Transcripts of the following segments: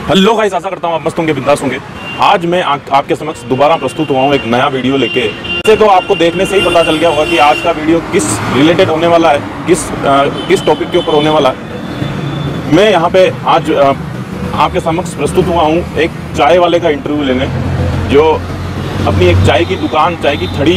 Hello guys, आशा करता हूँ आप मस्त होंगे, बिंदास होंगे। आज मैं आपके समक्ष दोबारा प्रस्तुत हुआ हूँ एक नया वीडियो लेके। वैसे तो आपको देखने से ही पता चल गया होगा कि आज का वीडियो किस रिलेटेड होने वाला है, किस टॉपिक के ऊपर होने वाला है। मैं यहाँ पे आज आपके समक्ष प्रस्तुत हुआ हूँ एक चाय वाले का इंटरव्यू लेने, जो अपनी एक चाय की दुकान, चाय की थड़ी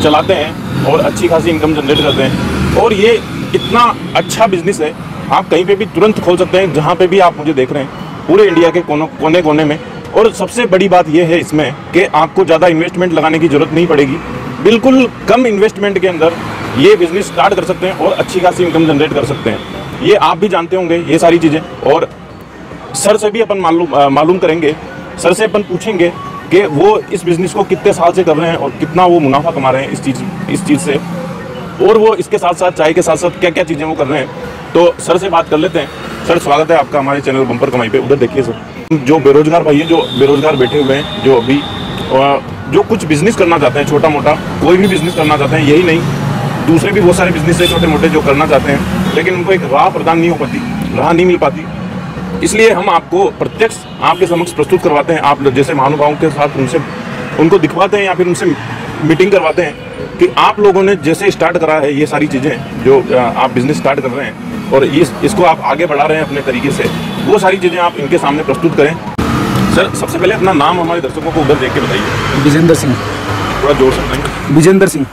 चलाते हैं और अच्छी खासी इनकम जनरेट करते हैं। और ये इतना अच्छा बिजनेस है, आप कहीं पे भी तुरंत खोल सकते हैं, जहाँ पे भी आप मुझे देख रहे हैं, पूरे इंडिया के कोने कोने में। और सबसे बड़ी बात यह है इसमें कि आपको ज़्यादा इन्वेस्टमेंट लगाने की ज़रूरत नहीं पड़ेगी। बिल्कुल कम इन्वेस्टमेंट के अंदर ये बिज़नेस स्टार्ट कर सकते हैं और अच्छी खासी इनकम जनरेट कर सकते हैं। ये आप भी जानते होंगे ये सारी चीज़ें। और सर से भी अपन मालूम करेंगे, सर से अपन पूछेंगे कि वो इस बिज़नेस को कितने साल से कर रहे हैं और कितना वो मुनाफा कमा रहे हैं इस चीज़ से, और वो इसके साथ साथ चाय के साथ साथ क्या क्या चीज़ें वो कर रहे हैं। तो सर से बात कर लेते हैं। सर, स्वागत है आपका हमारे चैनल बम्पर कमाई पे। उधर देखिए सर, जो बेरोजगार भाई हैं, जो बेरोजगार बैठे हुए हैं, जो अभी जो कुछ बिजनेस करना चाहते हैं, छोटा मोटा कोई भी बिजनेस करना चाहते हैं, यही नहीं दूसरे भी बहुत सारे बिजनेस है छोटे मोटे जो करना चाहते हैं, लेकिन उनको एक राह प्रदान नहीं हो पाती, राह नहीं मिल पाती। इसलिए हम आपको प्रत्यक्ष आपके समक्ष प्रस्तुत करवाते हैं। आप जैसे महानुभावों के साथ उनको दिखवाते हैं या फिर उनसे मीटिंग करवाते हैं कि आप लोगों ने जैसे स्टार्ट करा है ये सारी चीज़ें जो आप बिजनेस स्टार्ट कर रहे हैं और इसको आप आगे बढ़ा रहे हैं अपने तरीके से, वो सारी चीज़ें आप इनके सामने प्रस्तुत करें। सर, सबसे पहले अपना नाम हमारे दर्शकों को उधर देख के बताइए। विजेंद्र सिंह। थोड़ा जोर से बताएंगे। Vijender Singh.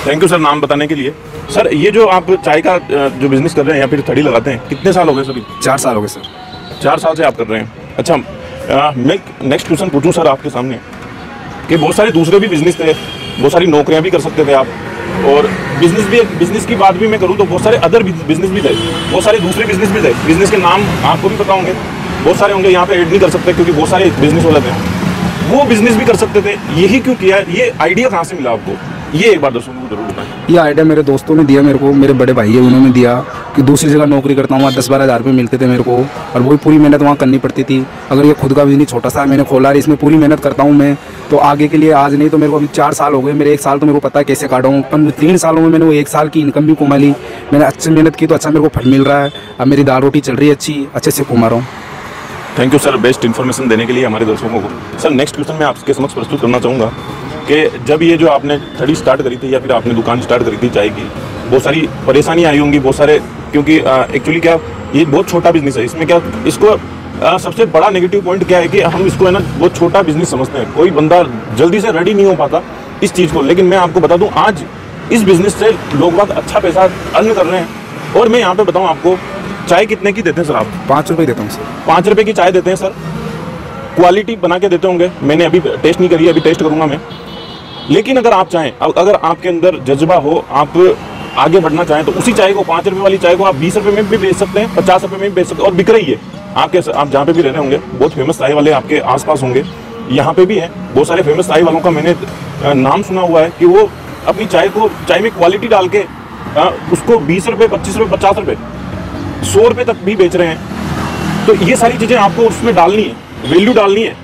Thank you sir नाम बताने के लिए। सर, ये जो आप चाय का जो बिजनेस कर रहे हैं या फिर थड़ी लगाते हैं, कितने साल हो गए सर? 4 साल हो गए सर। 4 साल से आप कर रहे हैं। अच्छा, मैं नेक्स्ट क्वेश्चन पूछूं सर आपके सामने कि बहुत सारे दूसरे भी बिजनेस थे, बहुत सारी नौकरियां भी कर सकते थे आप, और बिजनेस की बात भी मैं करूं तो बहुत सारे अदर बिजनेस भी थे, बहुत सारे दूसरे बिजनेस भी थे। बिजनेस के नाम आपको भी पता होंगे, बहुत सारे होंगे, यहाँ पे ऐड नहीं कर सकते क्योंकि बहुत सारे बिजनेस वाले थे। वो बिजनेस भी कर सकते थे, यही क्यों किया? ये आइडिया कहाँ से मिला आपको? ये एक बार दर्शकों को जरूर बताएं। ये आइडिया मेरे दोस्तों ने दिया मेरे को, मेरे बड़े भाई है उन्होंने दिया कि दूसरी जगह नौकरी करता हूँ, वहाँ 10-12 हज़ार रुपये मिलते थे मेरे को, और वही पूरी मेहनत वहाँ करनी पड़ती थी। अगर ये खुद का बिजनेस छोटा सा मैंने खोला है, इसमें पूरी मेहनत करता हूँ मैं, तो आगे के लिए आज नहीं तो मेरे को अभी 4 साल हो गए। मेरे 1 साल तो मेरे को पता है कैसे काटा हूँ, पर 3 सालों में मैंने वो 1 साल की इनकम भी कमा ली। मैंने अच्छी मेहनत की तो अच्छा मेरे को फल मिल रहा है। अब मेरी दाल रोटी चल रही है अच्छी, अच्छे से कमा रहा हूँ। Thank you sir best information देने के लिए हमारे दर्शकों को। सर, नेक्स्ट क्वेश्चन मैं आपके समक्ष प्रस्तुत करना चाहूँगा कि जब ये जो आपने थड़ी स्टार्ट करी थी या फिर आपने दुकान स्टार्ट करी थी चाय की, बहुत सारी परेशानी आई होंगी, बहुत सारे, क्योंकि एक्चुअली क्या ये बहुत छोटा बिजनेस है। इसमें क्या इसको सबसे बड़ा नेगेटिव पॉइंट क्या है कि हम इसको है ना बहुत छोटा बिजनेस समझते हैं, कोई बंदा जल्दी से रेडी नहीं हो पाता इस चीज़ को। लेकिन मैं आपको बता दूँ, आज इस बिजनेस से लोग बहुत अच्छा पैसा अर्न कर रहे हैं। और मैं यहाँ पे बताऊँ आपको, चाय कितने की देते हैं सर आप? 5 रुपये देता हूँ सर। 5 रुपये की चाय देते हैं सर। क्वालिटी बना के देते होंगे, मैंने अभी टेस्ट नहीं करी है, अभी टेस्ट करूँगा मैं। लेकिन अगर आप चाहें, अगर आपके अंदर जज्बा हो, आप आगे बढ़ना चाहें, तो उसी चाय को, 5 रुपये वाली चाय को आप 20 रुपये में भी बेच सकते हैं, 50 रुपये में भी बेच सकते हैं, और बिक रही है। आप जहाँ पे भी रह रहे होंगे, बहुत फेमस चाय वाले आपके आसपास होंगे, यहाँ पे भी है बहुत सारे फेमस चाय वालों का मैंने नाम सुना हुआ है कि वो अपनी चाय में क्वालिटी डाल के उसको 20 रुपये, 25 रुपये, 50 रुपये, 100 रुपये तक भी बेच रहे हैं। तो ये सारी चीज़ें आपको उसमें डालनी है, वैल्यू डालनी है।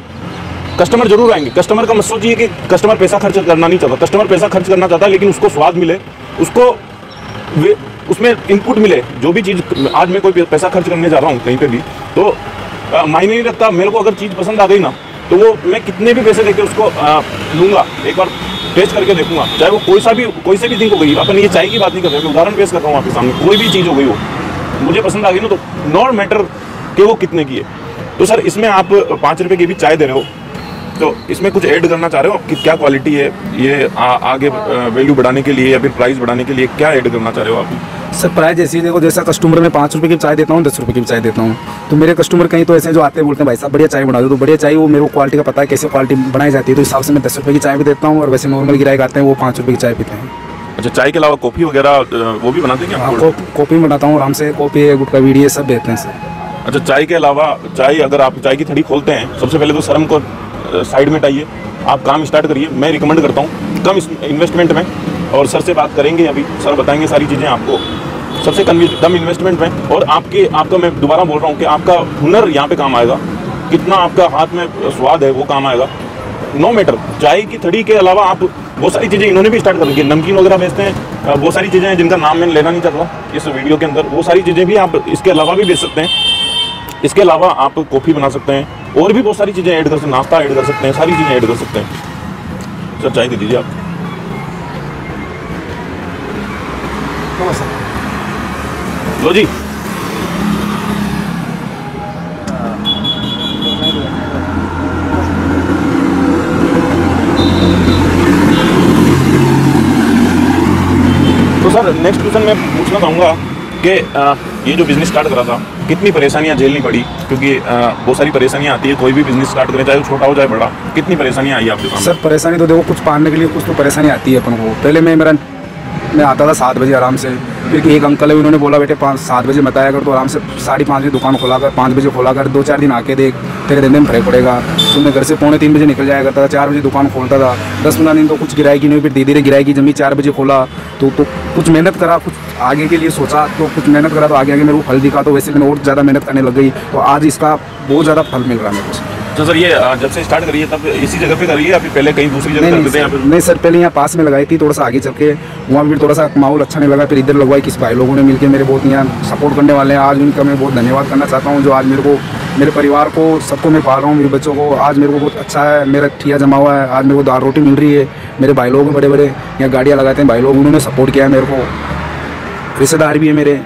कस्टमर जरूर आएंगे। कस्टमर का मत सोचिए कि कस्टमर पैसा खर्च करना नहीं चाहता, कस्टमर पैसा खर्च करना चाहता है, लेकिन उसको स्वाद मिले, उसको उसमें इनपुट मिले। जो भी चीज़ आज मैं कोई पैसा खर्च करने जा रहा हूँ कहीं पे भी, तो मायने नहीं रखता। मेरे को अगर चीज़ पसंद आ गई ना, तो वो मैं कितने भी पैसे देके उसको लूँगा, एक बार टेस्ट करके देखूंगा, चाहे वो कोई सी भी चीज़ हो गई। अपन ये चाय की बात नहीं कर रहे, मैं उदाहरण पेश कर रहा हूँ आपके सामने। कोई भी चीज़ हो गई, वो मुझे पसंद आ गई ना, तो नॉट मैटर कि वो कितने की है। तो सर, इसमें आप 5 रुपये की भी चाय दे रहे हो, तो इसमें कुछ ऐड करना चाह रहे हो कि क्या क्वालिटी है ये आगे वैल्यू बढ़ाने के लिए या फिर प्राइस बढ़ाने के लिए क्या ऐड करना चाह रहे हो आप? सर, प्राइस जैसी देखो, जैसा कस्टमर में 5 रुपये की चाय देता हूँ, 10 रुपये की चाय देता हूँ, तो मेरे कस्टमर कहीं तो ऐसे जो आते हैं बोलते हैं भाई साहब बढ़िया चाय बना दो, तो बढ़िया चाय वो मेरे को क्वालिटी का पता है कैसे क्वालिटी बनाई जाती है, तो हिसाब से मैं 10 रुपये की चाय भी देता हूँ। और वैसे नॉर्मल गिराहक आते हैं वो 5 रुपये की चाय पीते हैं। अच्छा, चाय के अलावा कॉफ़ी वगैरह वो भी बनाते हैं क्या? हाँ, कॉफ़ी बनाता हूँ आराम से, कॉफ़ी है, गुटखा बीड़ी है, सब देते हैं सर। अच्छा, चाय के अलावा अगर आप चाय की थड़ी खोलते हैं, सबसे पहले तो शर्म को साइड में हटाइए, आप काम स्टार्ट करिए। मैं रिकमेंड करता हूँ कम इन्वेस्टमेंट में, और सर से बात करेंगे अभी, सर बताएंगे सारी चीज़ें आपको सबसे कम इन्वेस्टमेंट में। और आपका मैं दोबारा बोल रहा हूँ कि आपका हुनर यहाँ पे काम आएगा, कितना आपका हाथ में स्वाद है वो काम आएगा। नो मैटर, चाय की थड़ी के अलावा आप बहुत सारी चीज़ें इन्होंने भी स्टार्ट कर दी है, नमकीन वगैरह बेचते हैं, बहुत सारी चीज़ें हैं जिनका नाम मैंने लेना नहीं चाहता इस वीडियो के अंदर, वो सारी चीज़ें भी आप इसके अलावा भी बेच सकते हैं। इसके अलावा आप कॉफ़ी बना सकते हैं और भी बहुत सारी चीज़ें ऐड कर सकते हैं, नाश्ता ऐड कर सकते हैं, सारी चीज़ें ऐड कर सकते हैं। सर चाय दे दीजिए आप। लो जी। तो सर नेक्स्ट क्वेश्चन मैं पूछना चाहूँगा कि ये जो बिज़नेस स्टार्ट करा था कितनी परेशानियाँ झेलनी पड़ी, क्योंकि बहुत सारी परेशानियाँ आती है कोई भी बिज़नेस स्टार्ट करें, चाहे वो छोटा हो चाहे बड़ा, कितनी परेशानियाँ आई आपके सामने? सर परेशानी तो देखो कुछ पाने के लिए कुछ तो परेशानी आती है अपन को। पहले मैं आता था 7 बजे आराम से, फिर एक अंकल है उन्होंने बोला बेटे 5-7 बजे मत आया कर, तो आराम से 5:30 बजे दुकान खोला कर, 5 बजे खोला कर, 2-4 दिन आके देख, तेरे धंधे में फर्क पड़ेगा। तो मैं घर से 2:45 बजे निकल जाया करता था, 4 बजे दुकान खोलता था, 10-15 दिन तो कुछ गिराई नहीं, फिर धीरे धीरे गिराई जमी, 4 बजे खोला तो कुछ मेहनत करा, कुछ आगे के लिए सोचा, तो कुछ मेहनत करा तो आगे आगे मेरे को फल दिखा, तो वैसे मैंने और ज़्यादा मेहनत करने लग गई, तो आज इसका बहुत ज़्यादा फल मिल रहा है मेरे को। तो सर ये जब से स्टार्ट करिए तब इसी जगह पे करिए या फिर पहले कहीं दूसरी जगह करते थे? नहीं सर, पहले यहाँ पास में लगाई थी, थोड़ा सा आगे चल के वहाँ भी थोड़ा सा माहौल अच्छा नहीं लगा, फिर इधर लगवाई। किस भाई लोगों ने मिलकर मेरे बहुत यहाँ सपोर्ट करने वाले हैं, आज उनका मैं बहुत धन्यवाद करना चाहता हूँ, जो आज मेरे को, मेरे परिवार को, सबको मैं पाल रहा हूँ, मेरे बच्चों को आज मेरे को बहुत अच्छा है, मेरा ठिया जमा हुआ है, आज मेरे को दाल रोटी मिल रही है। मेरे भाई लोग बड़े बड़े यहाँ गाड़ियाँ लगाते हैं भाई लोग, उन्होंने सपोर्ट किया है मेरे को, रिश्तेदार भी है मेरे,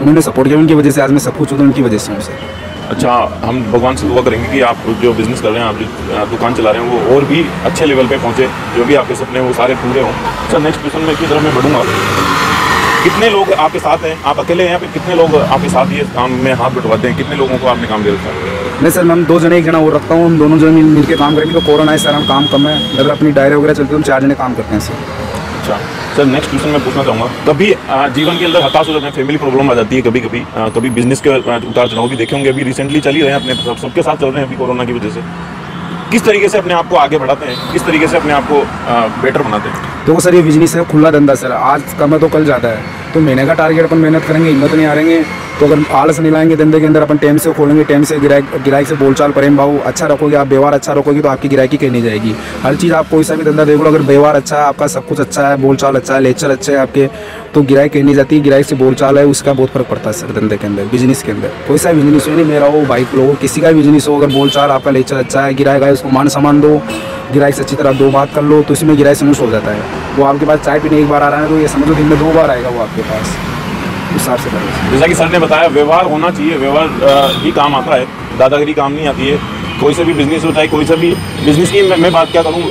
उन्होंने सपोर्ट किया, उनकी वजह से आज मैं सब कुछ हूँ, उनकी वजह से हूँ सर। अच्छा, हम भगवान से दुआ करेंगे कि आप जो बिज़नेस कर रहे हैं, आप जो दुकान चला रहे हैं, वो और भी अच्छे लेवल पे पहुंचे, जो भी आपके सपने हैं वो सारे पूरे हों। सर नेक्स्ट क्वेश्चन में की तरफ मैं बढ़ूँगा, कितने लोग आपके साथ हैं? आप अकेले हैं या फिर कितने लोग आपके साथ ये काम में हाथ बटवाते हैं? कितने लोगों को आपने काम दे रखा है? नहीं सर, मैं 2 जने 1 जना और रखता हूँ, हम दोनों जने मिल के काम करेंगे। तो कोरोना है सर, हम काम कम है, अगर अपनी डायरी वगैरह चलती है हम 4 जने काम करते हैं सर। अच्छा सर, नेक्स्ट क्वेश्चन मैं पूछना चाहूँगा, कभी जीवन के अंदर हताश हो जाते हैं, फैमिली प्रॉब्लम आ जाती है, कभी कभी कभी बिजनेस के उतार चढ़ाव भी देखे होंगे, अभी रिसेंटली चल ही रहे हैं, अपने सबके साथ चल रहे हैं अभी कोरोना की वजह से। किस तरीके से अपने आप को आगे बढ़ाते हैं, किस तरीके से अपने आप को बेटर बनाते हैं? देखो सर, ये बिजनेस है खुला धंधा सर, आज कम है तो कल ज़्यादा है, तो महीने का टारगेट अपन मेहनत करेंगे, हिम्मत नहीं हारेंगे, तो अगर आलस नहीं लाएंगे धंधे के अंदर, अपन टाइम से खोलेंगे, टाइम से गिराइक से बोलचाल प्रेम भाव अच्छा रखोगे, आप व्यवहार अच्छा रखोगे, तो आपकी गिराइकी कहीं नहीं जाएगी। हर चीज़ आप कोई सा भी धंधा देख लो, अगर व्यवहार अच्छा है आपका, सब कुछ अच्छा है, बोलचाल अच्छा है, लेक्चर अच्छे है आपके, तो गिराइक कहीं नहीं जाती। गिराइक से बोलचाल है, उसका बहुत फर्क पड़ता है सर धंधे के अंदर, बिजनेस के अंदर। कोई सा बिजनेस हो, नहीं मेरा हो, बाइक लो, किसी का बिजनेस हो, अगर बोलचाल आपका लेक्चर अच्छा है, गिराइक है, उसको मान सम्मान दो, गिराइक से अच्छी तरह 2 बात कर लो, तो इसमें गिराइक समझ हो जाता है। वो आपके पास चाय पीने 1 बार आ रहा है, तो ये समझो दिन में 2 बार आएगा वो आपके पास, हिसाब से करें। जैसा कि सर ने बताया, व्यवहार होना चाहिए, व्यवहार ही काम आता है, दादागिरी काम नहीं आती है। कोई सा भी बिजनेस हो, चाहे कोई सा भी बिजनेस की मैं बात क्या करूँ,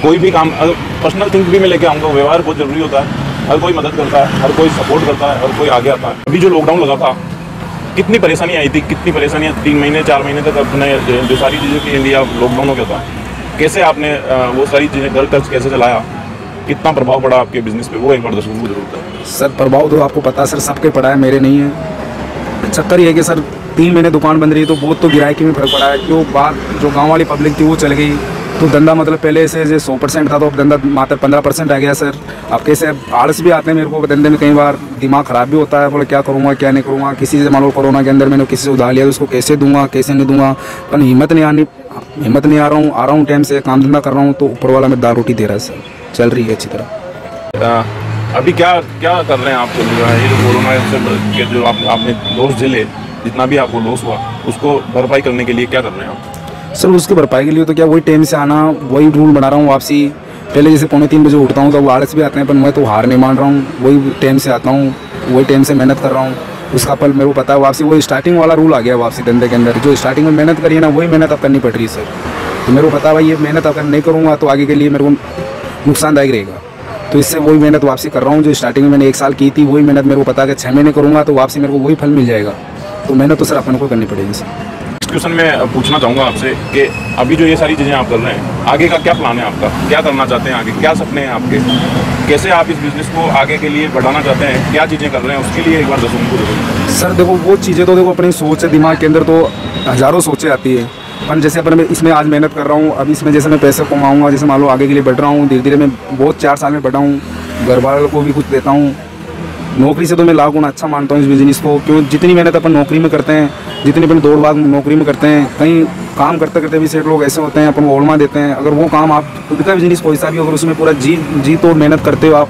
कोई भी काम, अगर पर्सनल थिंग भी मैं लेके आऊँगा, व्यवहार बहुत जरूरी होता है। हर कोई मदद करता है, हर कोई सपोर्ट करता है, हर कोई आगे आता है। अभी जो लॉकडाउन लगा था, कितनी परेशानी आई थी, कितनी परेशानियाँ 3 महीने 4 महीने तक अपने जो सारी चीज़ें की इंडिया लॉकडाउन हो गया था, कैसे आपने वो सारी चीज़ें घर खर्च कैसे चलाया, कितना प्रभाव पड़ा आपके बिजनेस पे, वो एक बार दर्शकों को जरूर बताएं। सर प्रभाव तो आपको पता है सर, सबके पड़ा है, मेरे नहीं है। चक्कर ये है कि सर 3 महीने दुकान बंद रही, तो बहुत तो गिराकी में फर्क पड़ा है। क्यों बात, जो गांव वाली पब्लिक थी वो चल गई, तो धंधा मतलब पहले से जो 100% था, तो अब धंधा मात्र 15% आ गया सर। अब कैसे आलस भी आते हैं मेरे को धंधे में, कई बार दिमाग ख़राब भी होता है, बोले क्या करूँगा क्या नहीं करूँगा। किसी से मान लो कोरोना के अंदर मैंने किसी से उधार लिया, तो उसको कैसे दूंगा कैसे नहीं दूंगा, पर हिम्मत नहीं आ रहा हूँ टाइम से काम धंधा कर रहा हूँ, तो ऊपर वाला मैं दाल रोटी दे रहा है सर, चल रही है अच्छी तरह। अभी क्या क्या कर रहे हैं आप? ये जो कोरोना के जो आपने लॉस झेले, जितना भी आपको लॉस हुआ, उसको भरपाई करने के लिए क्या कर रहे हैं आप? सर उसकी भरपाई के लिए तो क्या, वही टाइम से आना, वही रूल बना रहा हूँ वापसी। पहले जैसे 2:45 बजे उठता हूँ, तो वो आलस भी आते हैं, पर मैं तो हार नहीं मान रहा हूँ, वही टाइम से आता हूँ, वही टाइम से मेहनत कर रहा हूँ, उसका फल मेरे को पता है। वापसी वही स्टार्टिंग वाला रूल आ गया वापसी धंधे के अंदर, जो स्टार्टिंग में मेहनत करी है ना, वही मेहनत अब करनी पड़ रही है सर। तो मेरे को पता है भाई, ये मेहनत अगर नहीं करूँगा तो आगे के लिए मेरे को नुकसानदायक रहेगा, तो इससे वही मेहनत वापसी कर रहा हूँ। जो स्टार्टिंग में मैंने 1 साल की थी, वही मेहनत मेरे को पता है कि 6 महीने करूँगा तो वापसी मेरे को वही फल मिल जाएगा। तो मेहनत तो सर अपन को करनी पड़ेगी सर। क्वेश्चन मैं पूछना चाहूँगा आपसे कि अभी जो ये सारी चीज़ें आप कर रहे हैं, आगे का क्या प्लान है आपका, क्या करना चाहते हैं आगे, क्या सपने हैं आपके, कैसे आप इस बिज़नेस को आगे के लिए बढ़ाना चाहते हैं, क्या चीज़ें कर रहे हैं, उसके लिए एक बार दर्शकों को देखो। सर देखो, वो चीज़ें तो देखो अपनी सोच है, दिमाग के अंदर तो हज़ारों सोचें आती है, पर जैसे अपन मैं इसमें आज मेहनत कर रहा हूँ, अब इसमें जैसे मैं पैसे कमाऊँगा, जैसे मान लो आगे के लिए बढ़ रहा हूँ, धीरे धीरे मैं बहुत 4 साल में बढ़ा हूँ, घर वालों को भी कुछ देता हूँ। नौकरी से तो मैं लाख गुना अच्छा मानता हूँ इस बिज़नेस को, क्यों जितनी मेहनत अपन नौकरी में करते हैं, जितनी अपन दौड़ भाग नौकरी में करते हैं, कहीं काम करते करते भी सेठ लोग ऐसे होते हैं, अपन वो ओलमा देते हैं। अगर वो काम आप खुद का बिजनेस कोई सा भी, अगर उसमें पूरा जी तो मेहनत करते हो आप,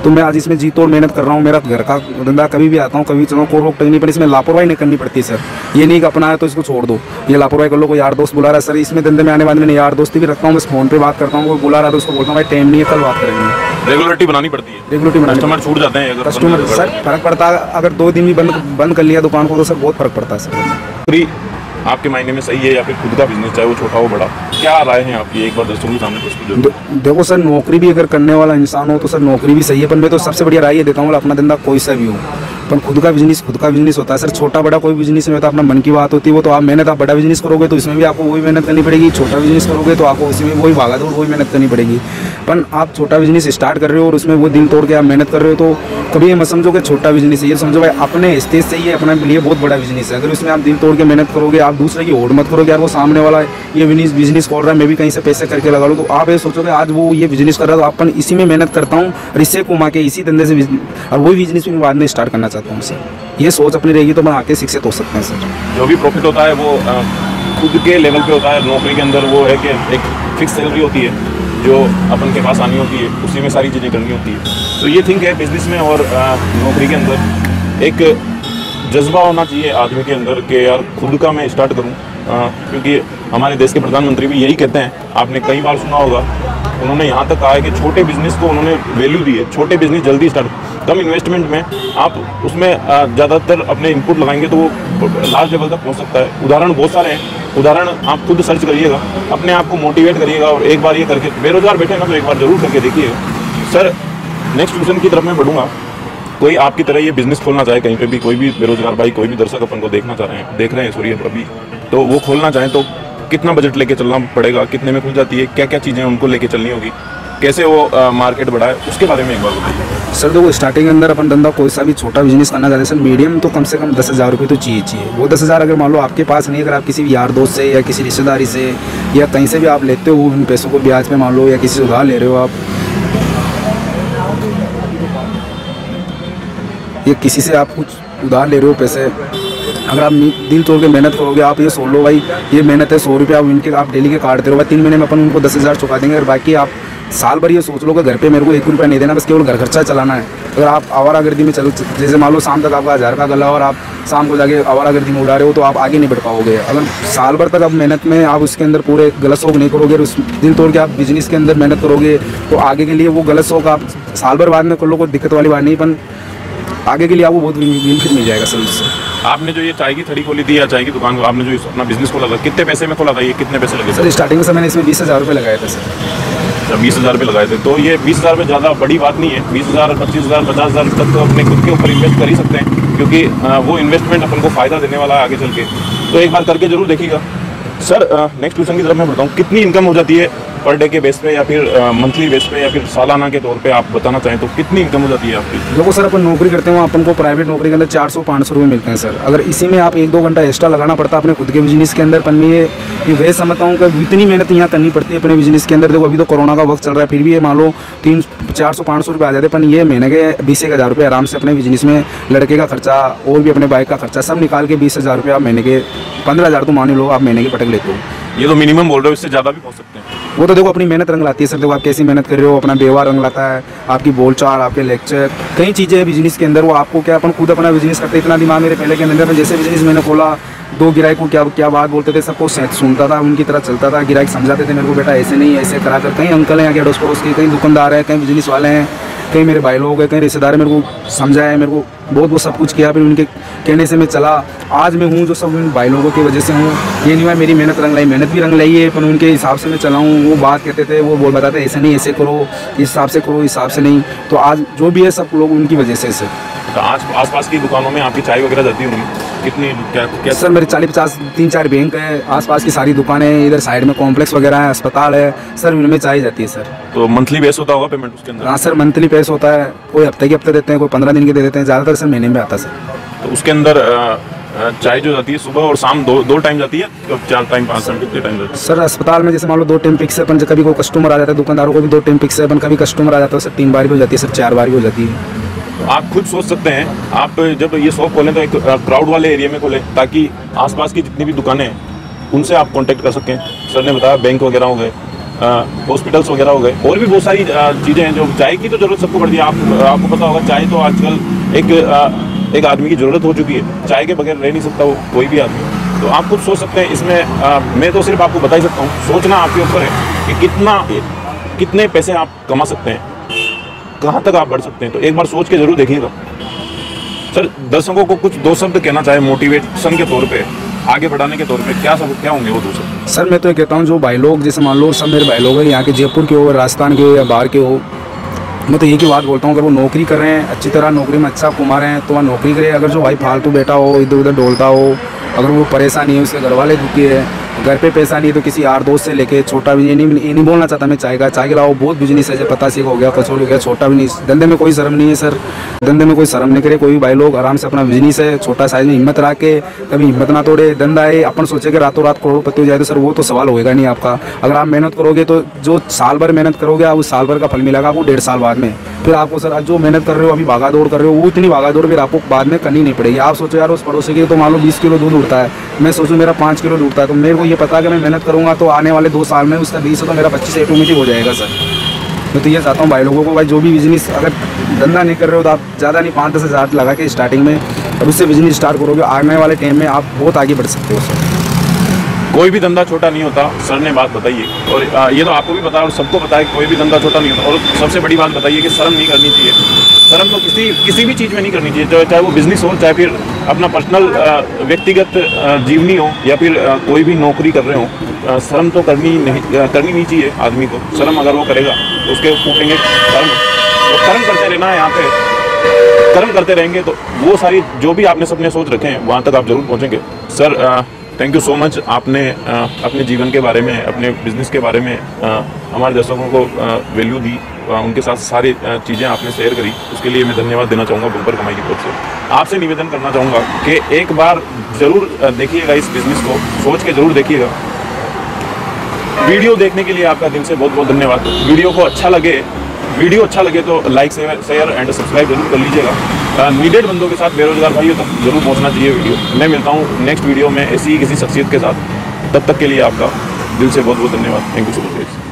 तो मैं आज इसमें जी तोड़ मेहनत कर रहा हूँ। मेरा घर का धंधा, कभी भी आता हूँ कभी चलाऊँ, कोई रोक टोक नहीं, पर इसमें लापरवाही नहीं करनी पड़ती सर। ये नहीं कि अपना है तो इसको छोड़ दो, ये लापरवाही कर लो। कोई यार दोस्त बुला रहा है सर, इसमें धंधे में आने बाद मैंने यार दोस्ती भी रखता हूँ, बस फोन पे बात करता हूँ, कोई बुला रहा है तो उसको बोलता हूँ भाई टाइम नहीं है, कल बात करेंगे। रेगुलरिटी बनानी पड़ती है, रेगुलरिटी बनानी, कस्टमर छूट जाते हैं अगर कस्टमर सर फर्क पड़ता है। अगर 2 दिन भी बंद कर लिया दुकान को तो सर बहुत फर्क पड़ता है सर। नौकरी आपके मायने में सही है या फिर खुद का बिजनेस, चाहे वो छोटा हो बड़ा, क्या राय है आपकी? एक बार दर्शकों के सामने कुछ देखो सर, नौकरी भी अगर करने वाला इंसान हो तो सर नौकरी भी सही है, पर मैं तो सबसे बढ़िया राय ये देता हूँ अपना धंधा कोई सा भी हो, पर खुद का बिजनेस होता है सर। छोटा बड़ा कोई बिजनेस में होता है, अपना मन की बात होती है, वो तो आप मेहनत, आप बड़ा बिजनेस करोगे तो इसमें भी आपको वही मेहनत करनी पड़ेगी, छोटा बिजनेस करोगे तो आपको उसमें वही भागा दौड़ वही मेहनत करनी पड़ेगी। पर आप छोटा बिजनेस स्टार्ट कर रहे हो और उसमें वो दिल तोड़ के आप मेहनत कर रहे हो, तो कभी ये मत समझो कि छोटा बिजनेस है, ये समझो भाई अपने स्टेज से ही अपने लिए बहुत बड़ा बिजनेस है। अगर उसमें आप दिल तोड़ के मेहनत करोगे, आप दूसरे की होड़ मत करोगे यार वो सामने वाला ये बिजनेस खोल रहा है, मैं भी कहीं से पैसे करके लगा लूँ, तो आप ये सोचोगे आज वो ये बिजनेस कर रहा है तो अपन इसी में मेहनत करता हूँ और इससे कमा के इसी धंधे से और वही बिजनेस में बाद में स्टार्ट करना चाहता हूँ सर। ये सोच अपनी रहेगी तो मैं आके शिक्षित हो सकते हैं सर। जो भी प्रॉफिट होता है वो खुद के लेवल पे होता है। नौकरी के अंदर वो है कि एक फिक्स सैलरी होती है जो अपन के पास आनी होती है, उसी में सारी चीज़ें करनी होती है। तो ये थिंक है बिजनेस में और नौकरी के अंदर एक जज्बा होना चाहिए आदमी के अंदर कि यार खुद का मैं स्टार्ट करूं, क्योंकि हमारे देश के प्रधानमंत्री भी यही कहते हैं, आपने कई बार सुना होगा, उन्होंने यहाँ तक कहा है कि छोटे बिजनेस को उन्होंने वैल्यू दी है। छोटे बिजनेस जल्दी स्टार्ट, कम इन्वेस्टमेंट में आप उसमें ज़्यादातर अपने इनपुट लगाएंगे तो वो लार्ज लेवल तक पहुँच सकता है। उदाहरण बहुत सारे हैं, उदाहरण आप खुद सर्च करिएगा, अपने आप को मोटिवेट करिएगा और एक बार ये करके, बेरोजगार बैठे ना तो एक बार जरूर करके देखिएगा। सर नेक्स्ट क्वेश्चन की तरफ मैं बढ़ूँगा। कोई आपकी तरह ये बिजनेस खोलना चाहे कहीं पे भी, कोई भी बेरोजगार भाई, कोई भी दर्शक अपन को देख रहे हैं सॉरी अभी, तो वो खोलना चाहें तो कितना बजट लेके चलना पड़ेगा, कितने में खुल जाती है, क्या क्या चीज़ें उनको लेके चलनी होगी, कैसे वो मार्केट बढ़ाए, उसके बारे में एक बार बताइए। सर देखो, स्टार्टिंग के अंदर अपन धंधा कोई सा भी छोटा बिजनेस करना चाहते हैं सर, मीडियम तो कम से कम 10,000 रुपये तो चाहिए। वो 10,000 अगर मान लो आपके पास नहीं, अगर आप किसी यार दोस्त से या किसी रिश्तेदारी से या कहीं से भी आप लेते हो उन पैसों को ब्याज पे मान लो, या किसी से उधार ले रहे हो आप, या किसी से आप कुछ उधार ले रहे हो पैसे, अगर आप दिल तोड़ के मेहनत करोगे, आप ये सोच लो भाई ये मेहनत है 100 रुपये आप डेली के काटते रहो भाई, 3 महीने में अपन उनको 10,000 चुका देंगे। और बाकी आप साल भर ये सोच लो कि घर पे मेरे को 1 रुपया नहीं देना, बस केवल घर खर्चा चलाना है। अगर आप आवारागर्दी में चल, जैसे मान लो शाम तक आपका 1000 का गला और आप शाम को जाके आवारागर्दी में उड़ा रहे हो तो आप आगे नहीं बढ़ पाओगे। अगर साल भर तक आप मेहनत में आप उसके अंदर पूरे गलत शौक नहीं करोगे और उस दिल तोड़ के आप बिजनेस के अंदर मेहनत करोगे तो आगे के लिए वो गलत शौक आप साल भर बाद में कर लो, कोई दिक्कत वाली बात नहीं, पर आगे के लिए आपको बहुत बेनिफिट मिल जाएगा सर उससे। आपने जो ये चाय की थड़ी खोली थी या चाय की दुकान को आपने जो अपना बिजनेस खोला था, कितने पैसे में खोला था, ये कितने पैसे लगे? सर स्टार्टिंग में मैंने इसमें 20,000 रुपये लगाए थे सर। 20,000 रुपये लगाए थे, तो ये 20,000 रुपये ज़्यादा बड़ी बात नहीं है। 20,000, 25,000, 50,000 तक तो अपने खुद के ऊपर इन्वेस्ट कर ही सकते हैं, क्योंकि वो इन्वेस्टमेंट अपन को फ़ायदा देने वाला है आगे चल के। तो एक बार करके जरूर देखिएगा। सर नेक्स्ट क्वेश्चन की तरफ मैं बढ़ता हूँ। कितनी इनकम हो जाती है पर डे के बेस पे या फिर मंथली बेस पे या फिर सालाना के तौर पे आप बताना चाहें तो कितनी इनकम हो जाती है आपकी? देखो सर, अपन नौकरी करते हैं अपन को प्राइवेट नौकरी के अंदर 400-500 रुपये मिलते हैं सर। अगर इसी में आप 1-2 घंटा एक्स्ट्रा लगाना पड़ता है अपने खुद के बिजनेस के अंदर, पर मैं ये वह समझता हूँ कि इतनी मेहनत यहाँ करनी पड़ती है अपने बिजनेस के अंदर। देखो अभी तो कोरोना का वक्त चल रहा है, फिर भी ये मान लो 400-500 रुपये आ जाते हैं, पर ये महीने के 20,000 रुपये आराम से अपने बिजनेस में लड़के का खर्चा और भी अपने बाइक का खर्चा सब निकाल के 20,000 रुपये आप महीने के 15,000 तो मान लो आप महीने के पटक लेते हो। ये तो मिनिमम बोल रहे हो, इससे ज़्यादा भी पहुँच सकते हैं। वो तो देखो अपनी मेहनत रंग लाती है सर। देखो आप कैसी मेहनत कर रहे हो, अपना व्यवहार रंग लाता है, आपकी बोलचाल, आपके लेक्चर, कई चीज़ें हैं बिजनेस के अंदर। वो आपको क्या, अपन खुद अपना बिजनेस करते, इतना दिमाग मेरे पहले के अंदर, जैसे बिजनेस मैंने खोला 2 गिराक को क्या बात बोलते थे सबको सुनता था, उनकी तरह चलता था। गिराक समझाते थे मेरे को, बेटा ऐसे नहीं ऐसे करा कर। कई अंकल हैं अड़ोस पड़ोस के, कई दुकानदार हैं, कई बिजनेस वाले हैं, कई मेरे भाई लोग हैं, कई रिश्तेदार, मेरे को समझाया, मेरे को बहुत वो सब कुछ किया, फिर उनके कहने से मैं चला। आज मैं हूँ जो सब उन भाई लोगों की वजह से हूँ। ये नहीं हुआ मेरी मेहनत रंग लाई, मेहनत भी रंग लाई है, पर उनके हिसाब से मैं चला हूँ। वो बात कहते थे, वो बोल बताते ऐसे नहीं ऐसे करो, इस हिसाब से करो, इस हिसाब से नहीं। तो आज जो भी है सब लोग उनकी वजह से सर। तो आस पास की दुकानों में आपकी चाय वगैरह जाती होंगी, कितनी क्या? सर मेरे 40-50 3-4 बैंक है, आसपास की सारी दुकानें हैं, इधर साइड में कॉम्प्लेक्स वगैरह है, अस्पताल है सर, उनमें चाय जाती है सर। तो मंथली बेस होता होगा पेमेंट उसके अंदर? हाँ सर, मंथली बेस होता है, कोई हफ्ते के हफ्ते देते हैं, कोई 15 दिन के दे देते हैं, ज़्यादातर सर महीने में आता है सर। तो उसके अंदर चाय जो जाती है सुबह और शाम दो टाइम जाती है, 4 टाइम 5 टाइम कितने टाइम जाती है? सर अस्पताल में जैसे मान लो 2 टाइम फिक्स है, अपन कभी कोई कस्टमर आ जाता है, दुकानदारों को भी 2 टाइम फिक्स है, अपन कभी कस्टमर आ जाता है सर 3 बार भी हो जाती है सर, 4 बार भी हो जाती है। आप खुद सोच सकते हैं, आप जब ये शॉप खोलें तो एक क्राउड वाले एरिया में खोलें, ताकि आसपास की जितनी भी दुकानें हैं उनसे आप कांटेक्ट कर सकें। सर ने बताया बैंक वगैरह हो गए, हॉस्पिटल्स वगैरह हो गए, और भी बहुत सारी चीज़ें हैं। जो चाय की तो ज़रूरत सबको पड़ती है, आपको पता होगा चाय तो आजकल एक आदमी की ज़रूरत हो चुकी है। चाय के बगैर रह नहीं सकता वो कोई भी आदमी। तो आप खुद सोच सकते हैं इसमें, मैं तो सिर्फ आपको बता ही सकता हूँ, सोचना आपके ऊपर है कि कितने पैसे आप कमा सकते हैं, कहाँ तक आप बढ़ सकते हैं। तो एक बार सोच के ज़रूर देखिएगा। सर, दर्शकों को कुछ 2 शब्द कहना चाहे मोटिवेशन के तौर पे, आगे बढ़ाने के तौर पे, क्या होंगे वो 2 शब्द? सर मैं तो ये कहता हूँ, जो भाई लोग जैसे मान लो सब मेरे भाई लोग हैं यहाँ के, जयपुर के हो, राजस्थान के हो या बाहर के हो, मैं तो एक ही बात बोलता हूँ, अगर वो नौकरी कर रहे हैं, अच्छी तरह नौकरी में अच्छा कमा रहे हैं तो वह नौकरी करे। अगर जो भाई फालतू बैठा हो, इधर उधर डोलता हो, अगर वो परेशानी है, उसके घर वाले दुखी है, घर पे पैसा नहीं है, तो किसी यार दोस्त से लेके, छोटा भी नहीं बोलना चाहता मैं चाय के अलावा बहुत बिजनेस है, जैसे पतासी का हो गया, कचौड़ी हो गया, छोटा भी नहीं, धंधे में कोई शर्म नहीं है सर, धंधे में कोई शर्म नहीं करे। कोई भाई लोग आराम से अपना बिजनेस है, छोटा साइज में हिम्मत रख के, कभी हिम्मत ना तोड़े। धंधा है, अपन सोचे कि रातों रात करोड़पति हो जाए तो सर वो तो सवाल होएगा नहीं आपका। अगर आप मेहनत करोगे तो जो साल भर मेहनत करोगे, आप उस साल भर का फल मिलेगा आपको 1.5 साल बाद में। फिर आपको सर जो मेहनत कर रहे हो, अभी भागा दौड़ कर रहे हो, वो इतनी भागा दौड़ फिर आपको बाद में करनी नहीं पड़ेगी। आप सोचो यार, उस पड़ोसी के तो मान लो 20 किलो दूध उड़ता है, मैं सोचूं मेरा 5 किलो उड़ता है, तो मेरे को ये पता है कि मैं मेहनत करूँगा तो आने वाले 2 साल में उसका 20 तो मेरा 25 से ऑटोमेटिक हो जाएगा सर। मैं तो ये चाहता हूँ भाई लोगों को, भाई जो भी बिजनेस अगर धंधा नहीं कर रहे हो तो आप ज़्यादा नहीं 5-10 हज़ार लगा के स्टार्टिंग में और उससे बिजनेस स्टार्ट करोगे, आने वाले टाइम में आप बहुत आगे बढ़ सकते हो सर। कोई भी धंधा छोटा नहीं होता, सर ने बात बताई है, और ये तो आपको भी पता है और सबको पता है कि कोई भी धंधा छोटा नहीं होता। और सबसे बड़ी बात बताइए कि शर्म नहीं करनी चाहिए। शर्म तो किसी भी चीज़ में नहीं करनी चाहिए, चाहे वो बिजनेस हो, चाहे फिर अपना पर्सनल व्यक्तिगत जीवनी हो, या फिर कोई भी नौकरी कर रहे हो। शर्म तो करनी नहीं चाहिए आदमी को। शर्म अगर वो करेगा तो उसके फूटेंगे कर्म। तो कर्म करते रहना है यहाँ पे, कर्म करते रहेंगे तो वो सारी जो भी आपने सपने सोच रखे हैं वहाँ तक आप जरूर पहुँचेंगे। Sir thank you so much, आपने अपने जीवन के बारे में, अपने बिजनेस के बारे में हमारे दर्शकों को वैल्यू दी, उनके साथ सारी चीज़ें आपने शेयर करी, उसके लिए मैं धन्यवाद देना चाहूँगा बम्पर कमाई की तरफ से। आपसे निवेदन करना चाहूँगा कि एक बार ज़रूर देखिएगा इस बिज़नेस को, सोच के ज़रूर देखिएगा। वीडियो देखने के लिए आपका दिल से बहुत बहुत धन्यवाद। वीडियो अच्छा लगे तो लाइक शेयर एंड सब्सक्राइब जरूर कर लीजिएगा। नीडेड बंदों के साथ, बेरोजगार भाइयों तक जरूर पहुंचना चाहिए वीडियो। मैं मिलता हूं नेक्स्ट वीडियो में ऐसी ही किसी शख्सियत के साथ। तब तक के लिए आपका दिल से बहुत बहुत धन्यवाद। Thank you so much.